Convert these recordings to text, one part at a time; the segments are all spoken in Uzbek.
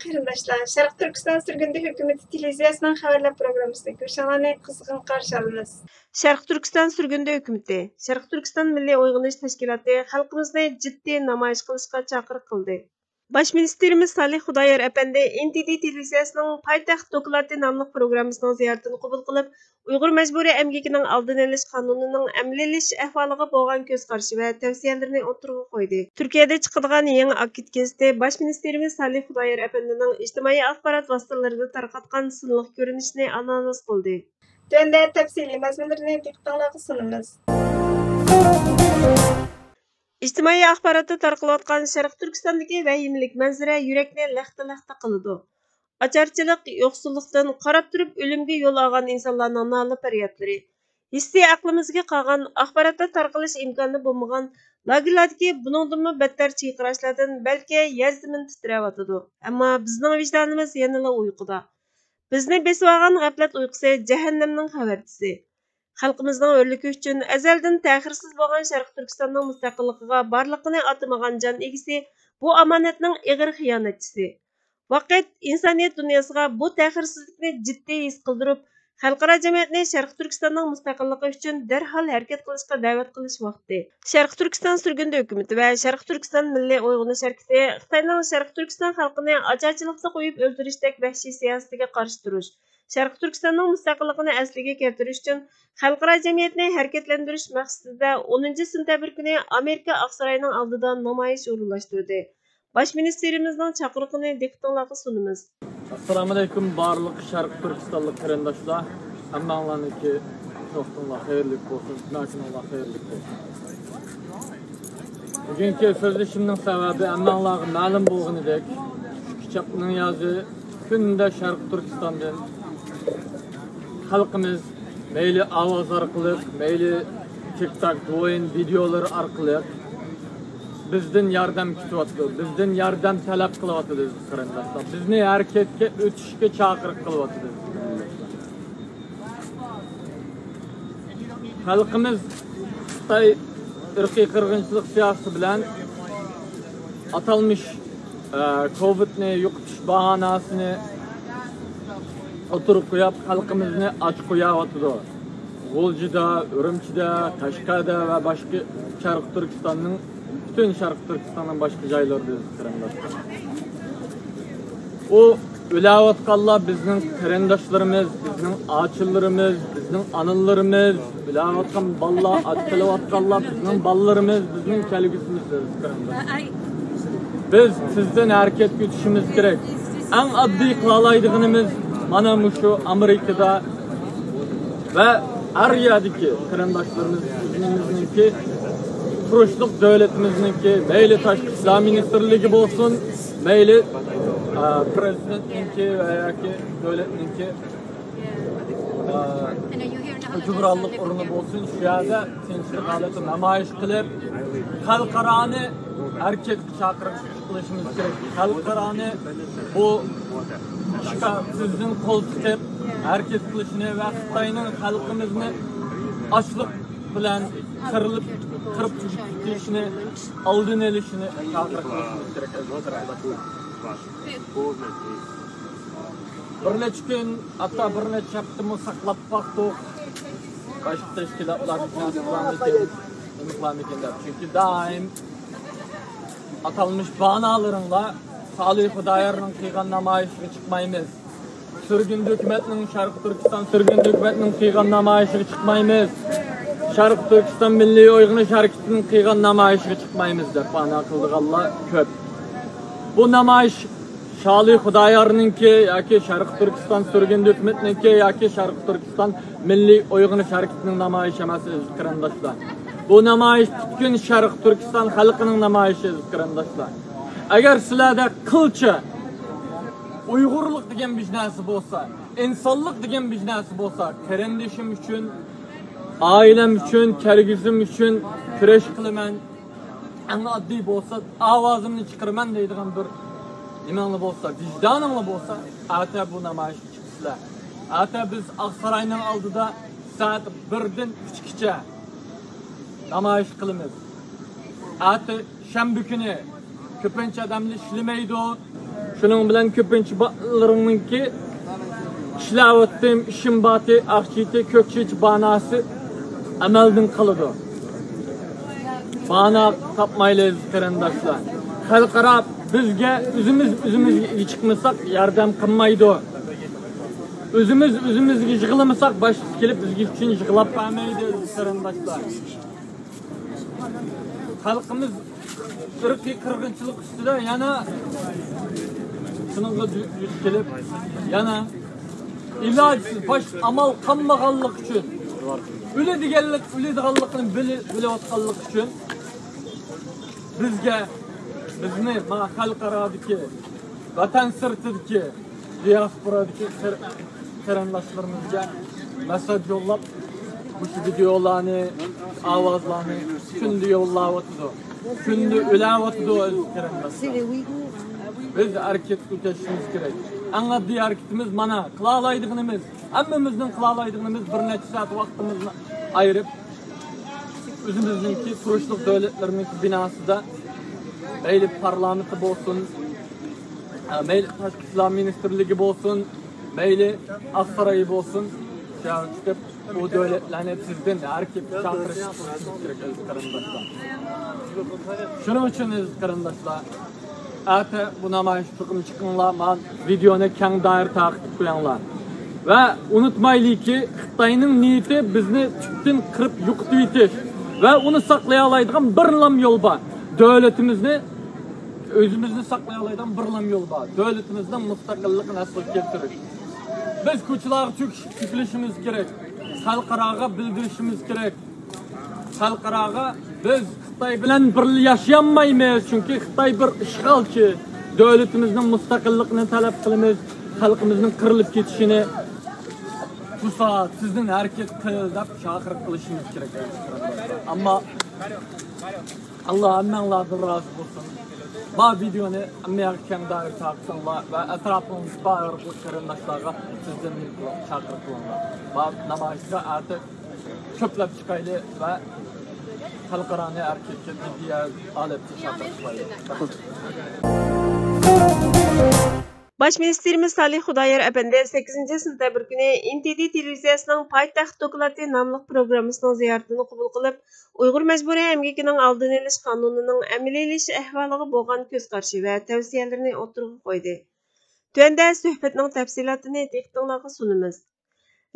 Qarindoshlar, Sharq Turkiston Surgundi hukumati televiziyasining xabarlar programmasida ko'rishinglarni qizg'in qarshi olamiz. Sharq Turkiston Surgundi hukumati, Sharq Turkiston Milliy Uyg'unish tashkiloti xalqimizni jiddiy namoyish qilishga chaqiriq qildi. Bosh ministerimiz Salih Xudoyor apandi NTD televiziyasining Poytaxt doklati nomli programmasining ziyoratini qabul qilib, Uyg'ur majburiy emgakining oldini olish qonunining amaliylashish ahvoliga bo'lgan ko'z qarashi va tavsiyalarini o'tirg'a qo'ydi. Turkiyada chiqadigan yangi Akit gazeti Bosh ministerimiz Salih Xudoyor apandining ijtimoiy axborot vositalarida tarqatgan sunliq ko'rinishini analiz qildi. Tunda tafsiliy mazmunlarini diqqatingizga sunamiz. İctimai axborotda tarqalayotgan Sharq Turkistondagi vahimalik manzara yurakni laxta-laxta qiladi. Ocharchilik, yo'qsullikdan qarab turib o'limga yo'l olgan insonlarning nola faryodlari, hissiy aqlimizga qolgan axborotda tarqalish imkoni bo'lmagan lagerlardagi buningdanmi battar chiyqirashlardan balki yer zamin titrayotidi. Ammo bizning vijdonimiz yanada uyquda. Bizni besib olgan g'aflat uyqusi jahannamning xabarchisi. Xalqimizning o'rligi uchun azaldan ta'xirsiz bo'lgan Sharq Turkistonning mustaqilligiga barliqini atamagan jon egisi bu omonatning ig'ir xiyonatchisi. Vaqt insoniyat dunyosiga bu ta'xirsizlikni jiddiy his qildirib, xalqaro jamiyatni Sharq Turkistonning mustaqilligi uchun darhol harakat qilishga da'vat qilish vaqti. Sharq Turkiston Surgundi hukumati va Sharq Turkiston Milliy Uyg'unish harakati Xitoyning Sharq Turkiston xalqini ocharchilikda qo'yib o'ldirishdek vahshiy siyosatiga qarshi turish, Sharq Turkistonning mustaqilligini asliga keltirish uchun xalqaro jamiyatni harakatlantirish maqsadida 10-sentabr kuni Amerika Oqsaroyining oldida namoyish o'rinlashtirdi. Bosh ministerimizning chaqiriqini diqqatingizga sunamiz. Assalomu alaykum barliq Sharq Turkistonlik qarindoshlar. Hammanglarniki to'xtinglar xayrli bo'lsin, nakininglar xayrli bo'lsin. Bugungi so'zlashimning sababi hammanglarga ma'lum bo'lganidek, kitobning yozi kunda Sharq Turkistondan xalqimiz meyli ovoz orqali, meyli TikTok o'yin videolar orqali bizden yardım kutyapti, bizden yardım talab qilyapti qarindoshlar. Bizni harakatga o'tishga chaqiriq qilyapti. Xalqimiz Xitoy irqiy qirg'inchilik siyosati bilan atalmış Covid'ni yo'qotish bahonasini oturup qo'yib, xalqimizni och qo'yapti. G'o'ljida, Urumchida, Qashqarda va boshqa Sharq Turkistonning bütün Sharq Turkistonning boshqa joylarida qarindoshlar. O o'layotganlar bizning qarindoshlarimiz, bizning ochillarimiz, bizning analarimiz, o'layotgan bolalar, ochqilayotganlar bizning bolalarimiz, bizning kelgusimiz qarindoshlar. Biz sizdan harakat etishimiz kerak. Eng oddiy qila oladiganimiz mana şu Amerikada ve her yerdeki qarindoshlarimiz bizninki kuruşluk devletimizinki meyli Tashqi ishlar ministerligi bo'lsin, meyli prezidentninki veya ki devletninki hükümranlık orunu bo'lsin, şu yerde tinchlik holati namoyish qilib, xalqaroni harakatga chaqiriq qilishimiz kerak. Xalqaroni bu sizin qo'l tutib harakat qilishini va Xitoyning xalqimizni ochliq bilan qirib tutishini, oldini olishini chaqiriq qilishimiz kerak. Bir necha kun, hatto bir necha hafta saqlab boqdik. Boshqa tashkilotlar çünkü daim atalmış banalarınla Salih Xudoyorning qilgan namoyishiga chiqmaymiz. Surgundi hukumatning Sharq Turkiston Surgundi hukumatning qilgan namoyishiga chiqmaymiz. Sharq Turkiston Milliy Uyg'unish harakatining qilgan namoyishiga chiqmaymiz deb bana qilganlar ko'p. Bu namoyish Salih Xudoyorninki yoki Sharq Turkiston Surgundi hukumatninki yoki Sharq Turkiston Milliy Uyg'unish harakatining namoyishi emas qarindoshlar. Bu namoyish bütün Sharq Turkiston xalqining namoyishi qarindoshlar. Agar sizlarda qilcha Uyg'urlik degan bir narsa bo'lsa, insonlik degan bir narsa bo'lsa, qarindoshim uchun, oilam uchun, kelgusim uchun kurash qilaman. Eng oddiy bo'lsa, ovozimni chiqaraman deydigan bir nimangli bo'lsa, vijdoningli bo'lsa, ata bu namoyishga chiqsizlar. Ata biz Oqsaroyning oldida soat 1dan 3gacha namoyish qilamiz. Ata shanba kuni ko'pincha odamlar ishlamaydi. Şunun bilen köpünçü batlarınınki işləvətdim, işim batı, akçiti, kökçiç banası əməldin qalıdı. Bana tapmayız qarandaşlar. Xalqara bizge üzümüz çıkmasak yardım qılmaydı. Özümüz yığılmasak baş kelip bizge üçün yığılap qalmaydı qarandaşlar. Xalqımız ırqi qırğınçılıq üstüde yana şununla düz kelip yana ilacısız baş amal qanmağanlıq üçün öyle diğerlikini bilevatqanlıq üçün bizge bizni mana xalqaradaki vatan sırtıdaki diasporadaki qarandaşlarımızga mesaj yollab bu videolarni avazlarni şimdi yollavatdı. Şimdi ölavatdı öz qarandaşlar. Biz hareket etishimiz kerak. Eng oddiy hareketimiz mana qilalaydig'imiz, hammamizning qilalaydig'imiz bir necha soat vaqtimizni ayirib o'zimizningki turishliq davlatlarning binosida mayli parlamenti bo'lsin, mayli tashqi ishlar ministrligi bo'lsin, mayli Aqsaroyi bo'lsin, chiqib bu davlatlarni sizdan hareket chaqirish kerak qarindoshlar. Shuning uchun qarindoshlar ata bu namoyish chiqinglar, man videoni keng doir taqib qo'yinglar. Va unutmaylikki, Xitoyning niyati bizni tubdan qirib yo'qotib etish va uni saqlay oladigan bir lam yo'l bor. Davlatimizni o'zimizni saqlay oladigan bir lam yo'l bor. Davlatimizdan mustaqillikni asl keltirish. Biz ko'chalarga chiqishimiz kerak. Xalqaroga bildirishimiz kerak. Xalqaroga biz Xitoy bilan birga yashamaymiz, chunki Xitoy bir ishg'olchi. Davlatimizning mustaqilligini talab qilamiz, xalqimizning qirilib ketishini bu soat sizning harakat qil deb chaqiriq qilishimiz kerak. Ammo Alloh hammanglardan rozi bo'lsin. Bu videoni hammaga keng doir taqsimlar va atrofimizda barcha qarindoshlarga sizdan chaqiriq qilinglar. Bu namoyishga artık ko'plab chiqayli va xalqaroni harakatga jiddiy olib chaqirishlaydi. Baş Ministerimiz Salih Xudoyor Efendi 8 sentabr günü NTD televiziyasının Paytaxt Doklati namlıq programmasının ziyaretini qabul qilib, Uyghur Məcburi Əmgəkining aldını olish qanunining əməliləş əhvalıga bo'lgan ko'z qarashi va tavsiyalarini o'tirg'a qo'ydi. Tuanda suhbatning tafsilotini diqqatingizga sunamiz.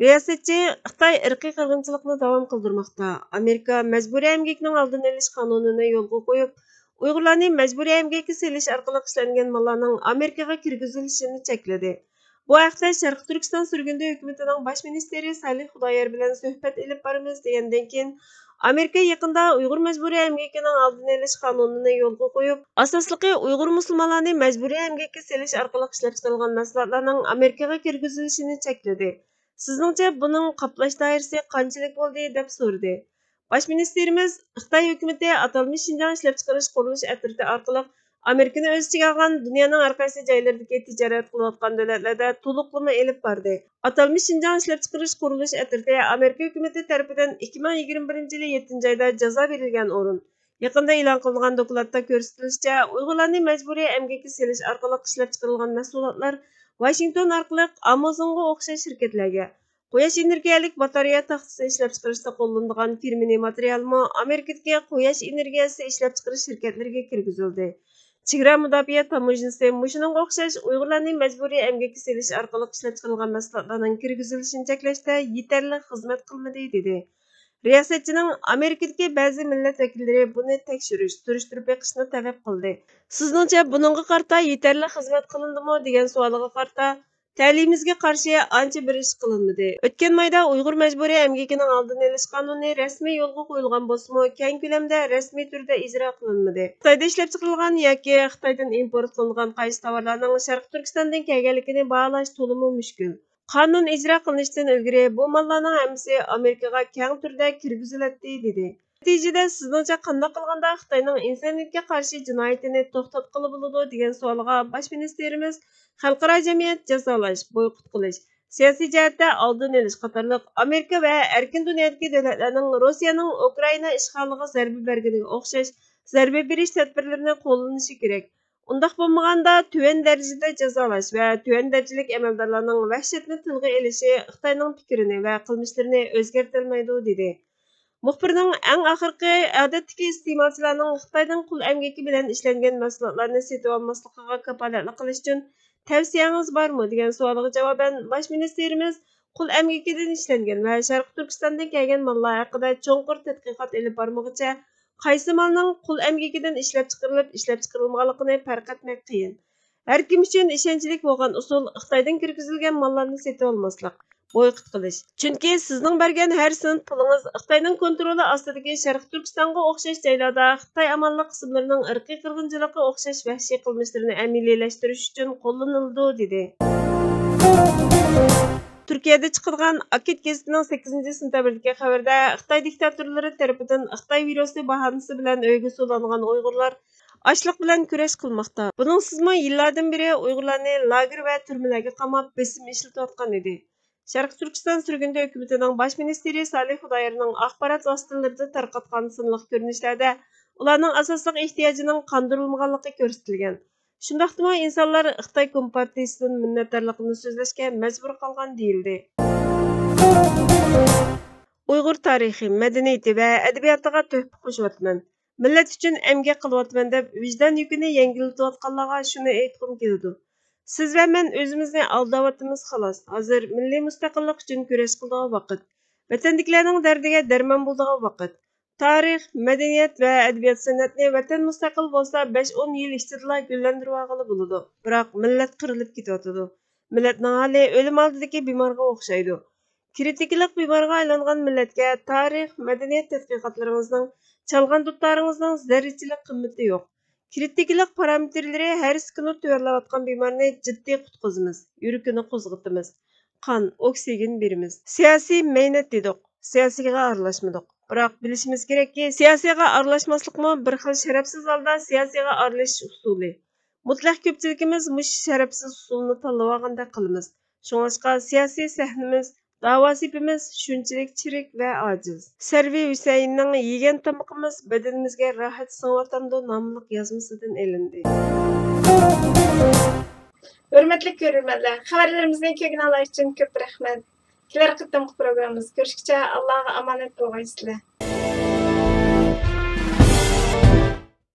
Riyosatchi Xitoy irqiy qirg'inchilikni davom qildirmoqda. Amerika Məcburi Əmgəkining aldını olish qanunini yo'lga qo'yib, Uyg'urlarni majburiy emgakka selish orqali ishlangan mallarning Amerikaga kirgizilishini chekladi. Bu haqda Sharq Turkiston surgundi hukumatining bosh ministri Salih Xudoyor bilan suhbat olib boramiz degandan keyin Amerika yaqinda Uyg'ur majburiy emgakining oldini olish qonunini yo'lga qo'yib, asosligi Uyg'ur musulmonlarni majburiy emgakka selish orqali ishlab chiqarilgan mahsulotlarning Amerikaga kirgizilishini chekladi. Sizningcha buning qoplash doirasi qanchalik bo'ldi deb so'radi. Baş Ministerimiz Xitoy hukumati atalmış Şinjan ishlab chiqarish qurilish atriti orqali Amerikani o'z ichiga olgan dunyoning har qaysi joylaridagi tijorat qilayotgan davlatlarda to'liqlama elib bordi. Atalmış Şinjan ishlab chiqarish qurilish atriti Amerika hukumati tarafidan 2021-yil 7-oyda jazo berilgan o'rin. Yaqinda e'lon qilingan dokladda ko'rsatilishicha, Uyg'urlarni majburiy emgakka selish orqali ishlab chiqarilgan mahsulotlar Washington orqali Amazonga o'xshash shirkatlarga Quyosh energiyalik batareya taxtasi ishlab chiqarishda qo'llanilgan ferminiy materialmi Amerikadagi quyosh energiyasi ishlab chiqarish shirkatlariga kirgizildi. Chegara mudofaa tamojnisi mushuning o'xshash Uyg'urlarni majburiy emgakka selish orqali ishlab chiqarilgan mahsulotlarning kirgizilishini cheklashda yetarli xizmat qilmadi dedi. Riyosatchining Amerikadagi ba'zi millat vakillari buni tekshirish, surishtirib beqishni talab qildi. Sizningcha buningga qarta yetarli xizmat qilindimi degan savolga qarta ta'limimizga qarshi ancha bir ish qilinmadi. O'tgan mayda Uyg'ur majburiy emgakining oldini olish qonuni rasmiy yo'lga qo'yilgan bo'lsa-mu, keng ko'lamda rasmiy turda ijro qilinmadi. Xitoyda ishlab chiqarilgan yoki Xitoydan import qilingan qaysi tovarlarning Sharq Turkistondan kelganligini baholash to'liq mushkul. Qonun ijro qilinishdan ilgari bu mallarning hammasi Amerikaga keng turda kirgiziladi dedi. Natijada sizningcha qanday qilganda Xitoyning insoniyatga qarshi jinoyatini to'xtatqili bo'ladi degan savolga bosh ministerimiz xalqaro jamiyat jazolash, boykot qilish, siyosiy jihatda oldini olish qatorliq Amerika va erkin dunyodagi davlatlarning Rossiyaning Ukraina ishg'oliga zarba berganiga o'xshash zarba berish tadbirlarini qo'llanishi kerak. Undaq bo'lmaganda tüven dərəcədə cəzalaş və tüven dərəcəlik əməldarlarının vəhşətini tilgə elishi Xitayning fikrini və qılmışlarını özgərtəlməydi dedi. Muxbirning eng axırqı odatdagi iste'molchilarning Xitoydan qul əmgəki bilan ishlangan mahsulotlarni setib olmasligiga kafolatlik qilish uchun tavsiyangiz bormi degan savoliga javoban bosh ministerimiz qul əmgəkidən ishlangan və Sharq Turkistondan kelgan mallar haqida cho'nqur tadqiqot elib bormoqcha qaysi malning qul əmgəkidən ishlab chiqarilmaganligini farq etmək qiyin. Har kim uchun ishonchli bo'lgan usul Xitoydan kirgizilgan mallarni setib olmaslik. Boykot qilish. Chunki sizning bergan har sent pulingiz Xitoyning kontroli ostidagi Sharq Turkistonga o'xshash joylarda Xitoy amallik qismlarining irqiy qirg'inchilikqa o'xshash vahshiy qilmishlarini amaliyalashtirish uchun qo'llanildi dedi. Turkiyada chiqargan Akit gazetining 8-sentabrdagi xabarda Xitoy diktatorlari tarafidan Xitoy virusi bahonasi bilan uyga so'langan Uyg'urlar açlıq bilan kurash qilmoqda. Buning sizmi yillardan beri Uyg'urlarni lager va turmalarga qamab besim ishlatayotgan edi. Sharq Turkiston sürgündə hökumətinin baş ministeri Salih Xudayarның axbarat vasitələrində tarqatqan sınlıq görünüşlərdə ularning asosliq ehtiyojının qandırılmaganlığı ko'rsatilgan. Shundaqdimi insonlar Xitoy Kompartiyasidan minnatdorligini so'zlashga majbur qolgan deyildi. Uyg'ur tarixi, madaniyati va adabiyotiga tuhfa qo'shyapman. Millat uchun emgak qilyapman deb vijdon yukini yengillatayotganlarga shuni aytqim keladi. Siz ve men özümüzni aldayapmiz xolos. Hozir milliy mustaqillik uchun kurash qiladigan vaqt. Vatandaşlarning dardiga darmon bo'ladigan vaqt. Tarix, madaniyat va adabiyot san'atni vatan mustaqil bo'lsa 5-10 yil ichida gullantirib olg'ili bo'ladi. Biroq millat qirilib ketyapti. Millatning hali o'lim oldidagi bemorga o'xshaydi. Kritiklik bemorga aylangan millatga tarix, madaniyat tadqiqotlaringizning, chalg'an dutlaringizning zarrachilik qimmati yo'q. Kritiklik parametrleri her sekund tüverlayotgan bemorni ciddi qutqizimiz, yuragini qo'zg'atimiz, qon, oksigen berimiz. Siyosiy mehnat dedik, siyosiyga aralashmadik. Biroq bilishimiz kerakki, siyosiga aralashmaslikmi bir xil sharafsiz holda siyosiga aralashish usuli. Mutlaq ko'pchiligimiz mush sharafsiz usulni tanlab olganda qilamiz. Shuningga siyosiy sahnamiz, davosipimiz shunchalik chirik va ojiz. Sarvi Husaynning yegan tamoqimiz badanimizga rohat sing'atamdi nomli yozmasidan elindi. Hürmetli görürmenler, xabarlarımızdan kögün Allah için köp rahmet. Kelar qitimli programımız görüşkice Allah'a emanet bo'lgaysizlar.